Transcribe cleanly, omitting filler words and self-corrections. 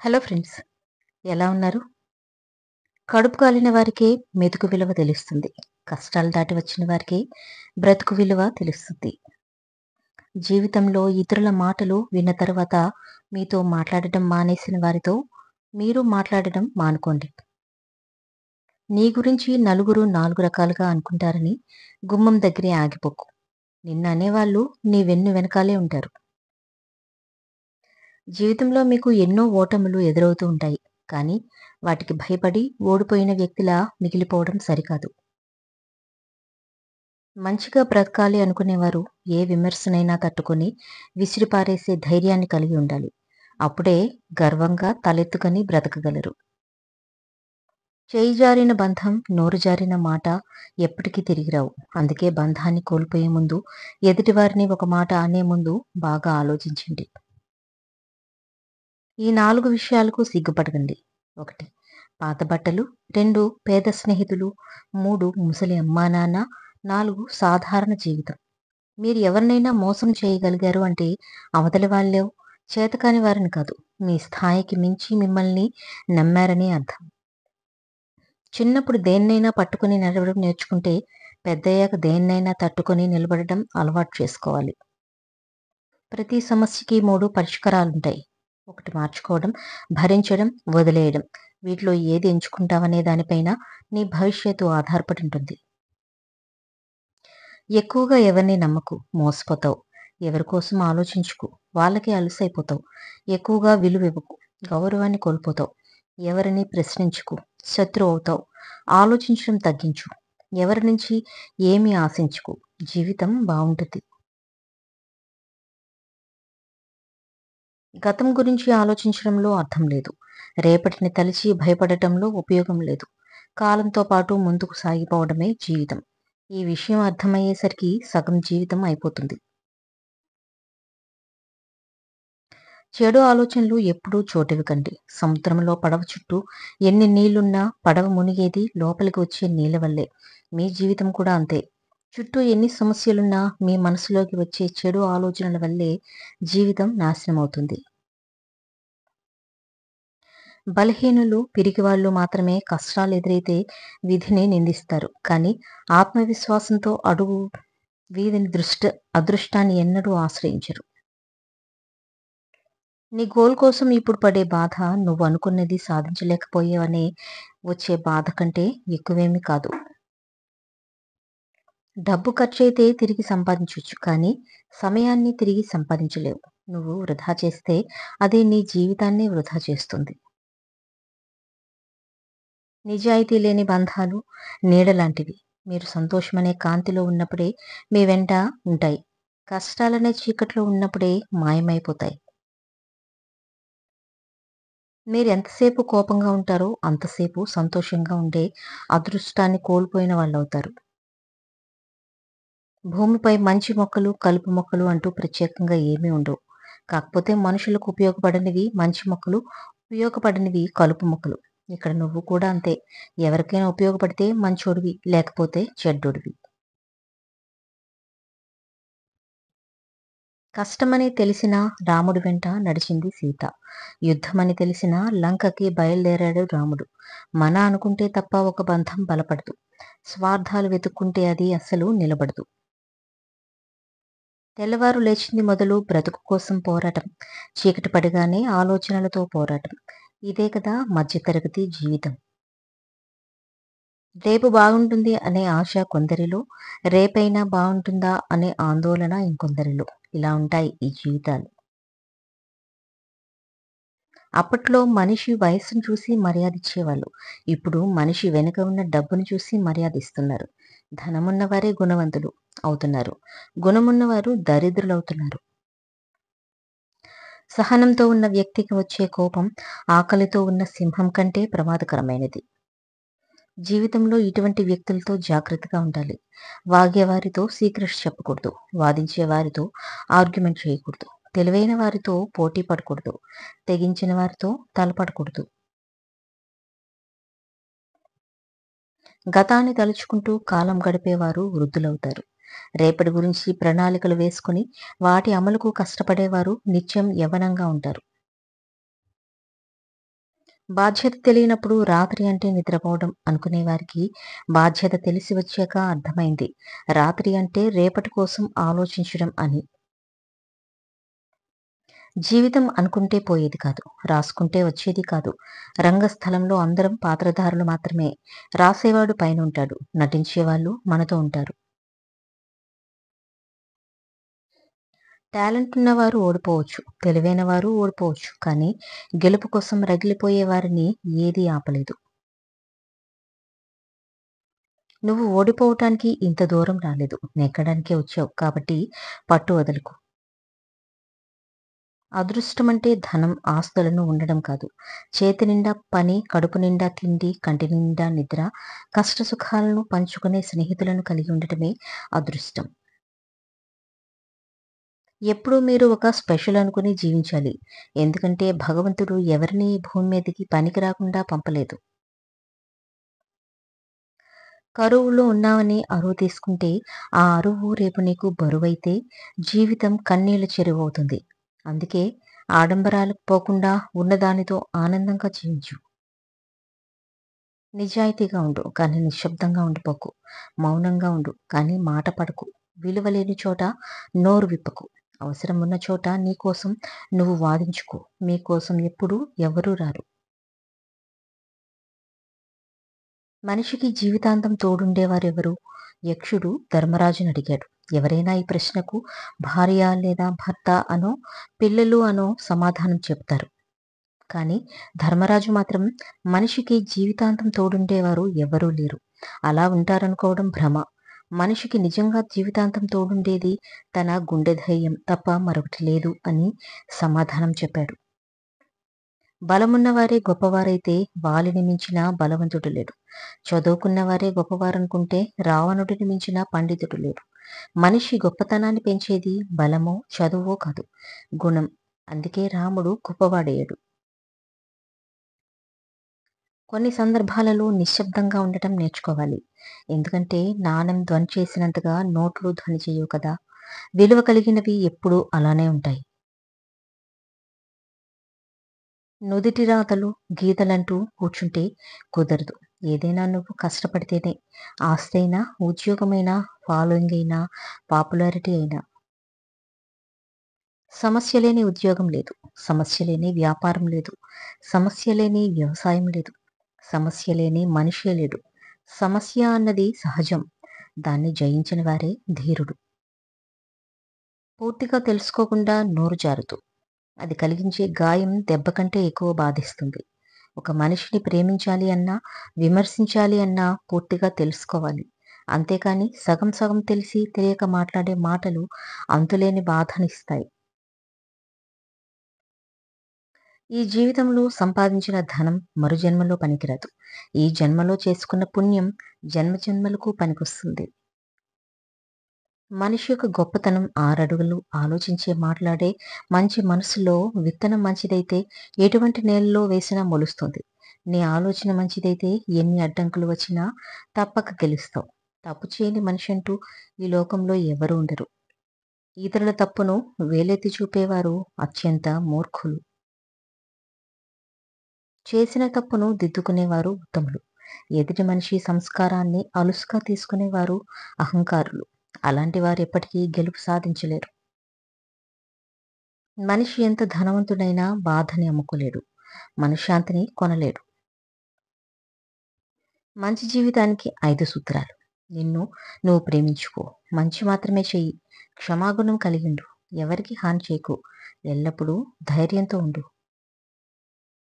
Hello friends, ఎలా ఉన్నారు? కడుపు కాలిన వారికే మెతుకు విలువ తెలుస్తుంది. కష్టాలు దాటి వచ్చిన వారికి బ్రతుకు విలువ తెలుస్తుంది. జీవితంలో ఇతరుల మాటలు విన్న తర్వాత మీతో మాట్లాడటం మానేసిన వారితో మీరు మాట్లాడటం మానుకోండి. నీ గురించి నలుగురు 4 రకాలుగా అనుకుంటారని గుమ్మం దగ్గరే ఆగిపోకు. నిన్ను అనేవాళ్ళు నీ వెనకాలే ఉంటారు. జీవితంలో మీకు ఎన్నో ఓటములు ఎదురవుతూ ఉంటాయి. కానీ వాటికి భయపడి ఓడిపోయిన వ్యక్తిలా మిగిలిపోవడం సరికాదు. మంచిగా బ్రతకాలి అనుకునేవారు ఏ విమర్శనైనా తట్టుకొని విసిరిపారేసే ధైర్యాన్ని కలిగి ఉండాలి. అప్పుడే గర్వంగా తలెత్తుకొని బ్రతకగలరు. చేయి జారిన బంధం, నోరు జారిన మాట ఎప్పటికీ తిరిగి రావు. అందుకే బంధాన్ని కోల్పోయే ముందు, ఎదుటివారిని ఒక మాట అనే ముందు బాగా ఆలోచించండి. ఈ 4 విషయాలకు సిగ్గుపడకండి. 1. పాత బట్టలు. 2. పేద స్నేహితులు. 3. ముసలి అమ్మానాన్న. 4. సాధారణ జీవితం. మీరు ఎవరినైనా మోసం చేయగలిగారు అంటే అవతలి వాళ్ళో చేతకాని వారిని కాదు, మీ స్థాయికి మించి మిమ్మల్ని నమ్మారని అర్థం. చిన్నప్పుడు దేన్నైనా పట్టుకుని నడవడం నేర్చుకుంటే పెద్దయ్యాక దేన్నైనా తట్టుకొని నిలబడడం అలవాటు చేసుకోవాలి. ప్రతి సమస్యకి 3 పరిష్కారాలుంటాయి. 1 మార్చుకోవడం, భరించడం, వదిలేయడం. వీటిలో ఏది ఎంచుకుంటావనే దానిపైన నీ భవిష్యత్తు ఆధారపడి ఉంటుంది. ఎక్కువగా ఎవరిని నమ్మకు, మోసపోతావు. ఎవరి కోసం ఆలోచించుకు, వాళ్ళకే అలుసైపోతావు. ఎక్కువగా విలువివ్వకు, గౌరవాన్ని కోల్పోతావు. ఎవరిని ప్రశ్నించుకు, శత్రువు అవుతావు. ఆలోచించడం తగ్గించు. ఎవరి నుంచి ఏమీ ఆశించుకు, జీవితం బావుంటుంది. గతం గురించి ఆలోచించడంలో అర్థం లేదు. రేపటిని తలచి భయపడటంలో ఉపయోగం లేదు. కాలంతో పాటు ముందుకు సాగిపోవడమే జీవితం. ఈ విషయం అర్థమయ్యేసరికి సగం జీవితం అయిపోతుంది. చెడు ఆలోచనలు ఎప్పుడూ చోటివ్వకండి. సముద్రంలో పడవ చుట్టూ ఎన్ని నీళ్లున్నా పడవ మునిగేది లోపలికి వచ్చే నీళ్ల వల్లే. మీ జీవితం కూడా అంతే. చుట్టూ ఎన్ని సమస్యలున్నా మీ మనసులోకి వచ్చే చెడు ఆలోచనల వల్లే జీవితం నాశనమవుతుంది. బలహీనులు, పిరికివాళ్ళు మాత్రమే కష్టాలు ఎదురైతే విధిని నిందిస్తారు. కానీ ఆత్మవిశ్వాసంతో అడుగు వీధిని అదృష్టాన్ని ఎన్నడూ ఆశ్రయించరు. నీ గోల్ కోసం ఇప్పుడు పడే బాధ నువ్వు అనుకున్నది సాధించలేకపోయావనే వచ్చే బాధ కంటే ఎక్కువేమీ కాదు. డబ్బు ఖర్చయితే తిరిగి సంపాదించొచ్చు, కానీ సమయాన్ని తిరిగి సంపాదించలేవు. నువ్వు వృధా చేస్తే అది నీ జీవితాన్నే వృధా చేస్తుంది. నిజాయితీ లేని బంధాలు నీడలాంటివి. మీరు సంతోషమనే కాంతిలో ఉన్నప్పుడే మీ వెంట ఉంటాయి. కష్టాలనే చీకట్లో ఉన్నప్పుడే మాయమైపోతాయి. మీరు ఎంతసేపు కోపంగా ఉంటారో అంతసేపు సంతోషంగా ఉండే అదృష్టాన్ని కోల్పోయిన వాళ్ళవుతారు. భూమిపై మంచి మొక్కలు, కలుపు మొక్కలు అంటూ ప్రత్యేకంగా ఏమీ ఉండవు. కాకపోతే మనుషులకు ఉపయోగపడనివి మంచి మొక్కలు, ఉపయోగపడనివి కలుపు మొక్కలు. ఇక్కడ నువ్వు కూడా అంతే. ఎవరికైనా ఉపయోగపడితే మంచోడివి, లేకపోతే చెడ్డోడివి. కష్టమని తెలిసినా రాముడి వెంట నడిచింది సీత. యుద్ధమని తెలిసినా లంకకి బయలుదేరాడు రాముడు. మన అనుకుంటే తప్ప ఒక బంధం బలపడదు. స్వార్థాలు వెతుక్కుంటే అది అస్సలు నిలబడదు. తెల్లవారు లేచింది మొదలు బ్రతుకు కోసం పోరాటం. చీకటి పడగానే ఆలోచనలతో పోరాటం. ఇదే కదా మధ్యతరగతి జీవితం. రేపు బాగుంటుంది అనే ఆశ కొందరిలో, రేపైనా బాగుంటుందా అనే ఆందోళన ఇంకొందరిలో. ఇలా ఉంటాయి ఈ జీవితాలు. అప్పట్లో మనిషి వయస్సును చూసి మర్యాదిచ్చేవాళ్ళు. ఇప్పుడు మనిషి వెనుక ఉన్న డబ్బును చూసి మర్యాదిస్తున్నారు. ధనమున్నవారే గుణవంతులు అవుతున్నారు. గుణమున్నవారు దరిద్రులవుతున్నారు. సహనంతో ఉన్న వ్యక్తికి వచ్చే కోపం ఆకలితో ఉన్న సింహం కంటే ప్రమాదకరమైనది. జీవితంలో ఇటువంటి వ్యక్తులతో జాగ్రత్తగా ఉండాలి. వాగేవారితో సీక్రెట్స్ చెప్పకూడదు. వాదించే వారితో ఆర్గ్యుమెంట్ చేయకూడదు. తెలివైన వారితో పోటీ పడకూడదు. తెగించిన వారితో తలపడకూడదు. గతాన్ని తలుచుకుంటూ కాలం గడిపేవారు వృద్ధులవుతారు. రేపటి గురించి ప్రణాళికలు వేసుకుని వాటి అమలుకు కష్టపడేవారు నిత్యం యవ్వనంగా ఉంటారు. బాధ్యత తెలియనప్పుడు రాత్రి అంటే నిద్రపోవడం అనుకునే వారికి బాధ్యత తెలిసి వచ్చాక అర్థమైంది రాత్రి అంటే రేపటి కోసం ఆలోచించడం అని. జీవితం అనుకుంటే పోయేది కాదు. రాసుకుంటే వచ్చేది కాదు. రంగస్థలంలో అందరం పాత్రధారులు మాత్రమే. రాసేవాడు పైనుంటాడు. నటించేవాళ్ళు మనతో ఉంటారు. టాలెంట్ ఉన్నవారు ఓడిపోవచ్చు. తెలివైన వారు ఓడిపోవచ్చు. కానీ గెలుపు కోసం రగిలిపోయే వారిని ఏదీ ఆపలేదు. నువ్వు ఓడిపోవటానికి ఇంత దూరం రాలేదు. నెగ్గడానికే వచ్చావు. కాబట్టి పట్టు వదలకు. అదృష్టమంటే ధనం, ఆస్తులను ఉండడం కాదు. చేతి నిండా పని, కడుపు నిండా తిండి, కంటి నిండా నిద్ర, కష్ట సుఖాలను పంచుకునే స్నేహితులను కలిగి ఉండటమే అదృష్టం. ఎప్పుడూ మీరు ఒక స్పెషల్ అనుకుని జీవించాలి. ఎందుకంటే భగవంతుడు ఎవరిని ఈ భూమి మీదకి పనికి రాకుండా పంపలేదు. కరువులో ఉన్నావని అరువు తీసుకుంటే ఆ అరువు రేపు నీకు బరువైతే జీవితం కన్నీళ్ల చెరువవుతుంది. అందుకే ఆడంబరాలకు పోకుండా ఉన్నదానితో ఆనందంగా జీవించు. నిజాయితీగా ఉండు కానీ నిశ్శబ్దంగా ఉండిపోకు. మౌనంగా ఉండు కానీ మాట పడకు. విలువ లేని చోట నోరు విప్పకు. అవసరం ఉన్న చోట నీకోసం నువ్వు వాదించుకో. మీకోసం ఎప్పుడూ ఎవరూ రారు. మనిషికి జీవితాంతం తోడుండేవారెవరు? యక్షుడు ధర్మరాజుని అడిగాడు. ఎవరైనా ఈ ప్రశ్నకు భార్య లేదా భర్త అనో పిల్లలు అనో సమాధానం చెప్తారు. కానీ ధర్మరాజు మాత్రం మనిషికి జీవితాంతం తోడుండేవారు ఎవరూ లేరు. అలా ఉంటారనుకోవడం భ్రమ. మనిషికి నిజంగా జీవితాంతం తోడుండేది తన గుండె ధైర్యం తప్ప మరొకటి లేదు అని సమాధానం చెప్పాడు. బలమున్నవారే గొప్పవారైతే వాలిని మించిన బలవంతుడు లేడు. చదువుకున్నవారే గొప్పవారనుకుంటే రావణుడిని మించిన పండితుడు లేడు. మనిషి గొప్పతనాన్ని పెంచేది బలమో చదువో కాదు, గుణం. అందుకే రాముడు గొప్పవాడయ్యాడు. కొన్ని సందర్భాలలో నిశ్శబ్దంగా ఉండటం నేర్చుకోవాలి. ఎందుకంటే నాణెం ధ్వని చేసినంతగా నోట్లు ధ్వని చేయవు కదా. విలువ కలిగినవి ఎప్పుడూ అలానే ఉంటాయి. నుదిటి రాతలు గీతలంటూ కూర్చుంటే కుదరదు. ఏదైనా నువ్వు కష్టపడితేనే. ఆస్తైనా, ఉద్యోగమైనా, ఫాలోయింగ్ అయినా, పాపులారిటీ అయినా. సమస్య లేని ఉద్యోగం లేదు. సమస్య లేని వ్యాపారం లేదు. సమస్య లేని వ్యవసాయం లేదు. సమస్య లేని మనిషే లేడు. సమస్య అన్నది సహజం. దాన్ని జయించిన వారే ధీరుడు. పూర్తిగా తెలుసుకోకుండా నోరు జారుతూ అది కలిగించే గాయం దెబ్బ కంటే ఎక్కువ బాధిస్తుంది. ఒక మనిషిని ప్రేమించాలి అన్నా, విమర్శించాలి అన్నా పూర్తిగా తెలుసుకోవాలి. అంతేకాని సగం సగం తెలిసి తెలియక మాట్లాడే మాటలు అంతులేని బాధనిస్తాయి. ఈ జీవితంలో సంపాదించిన ధనం మరు జన్మలో పనికిరాదు. ఈ జన్మలో చేసుకున్న పుణ్యం జన్మ జన్మలకు పనికొస్తుంది. మనిషి యొక్క గొప్పతనం ఆరడుగులు ఆలోచించే మాట్లాడే మంచి మనసులో విత్తనం మంచిదైతే ఎటువంటి నేలలో వేసినా మొలుస్తుంది. నీ ఆలోచన మంచిదైతే ఎన్ని అడ్డంకులు వచ్చినా తప్పక గెలుస్తావు. తప్పు చేయని మనిషి అంటూ ఈ లోకంలో ఎవరు ఉండరు. ఇతరుల తప్పును వేలెత్తి చూపేవారు అత్యంత మూర్ఖులు. చేసిన తప్పును దిద్దుకునేవారు ఉత్తములు. ఎదుటి మనిషి సంస్కారాన్ని అలుసుగా తీసుకునేవారు అహంకారులు. అలాంటి వారు ఎప్పటికీ గెలుపు సాధించలేరు. మనిషి ఎంత ధనవంతుడైనా బాధని అమ్ముకోలేడు. మనశ్శాంతిని కొనలేడు. మంచి జీవితానికి 5 సూత్రాలు. నిన్ను నువ్వు ప్రేమించుకో. మంచి మాత్రమే చెయ్యి. క్షమాగుణం కలిగిండు. ఎవరికి హాని చేయకు. ఎల్లప్పుడూ ధైర్యంతో ఉండు.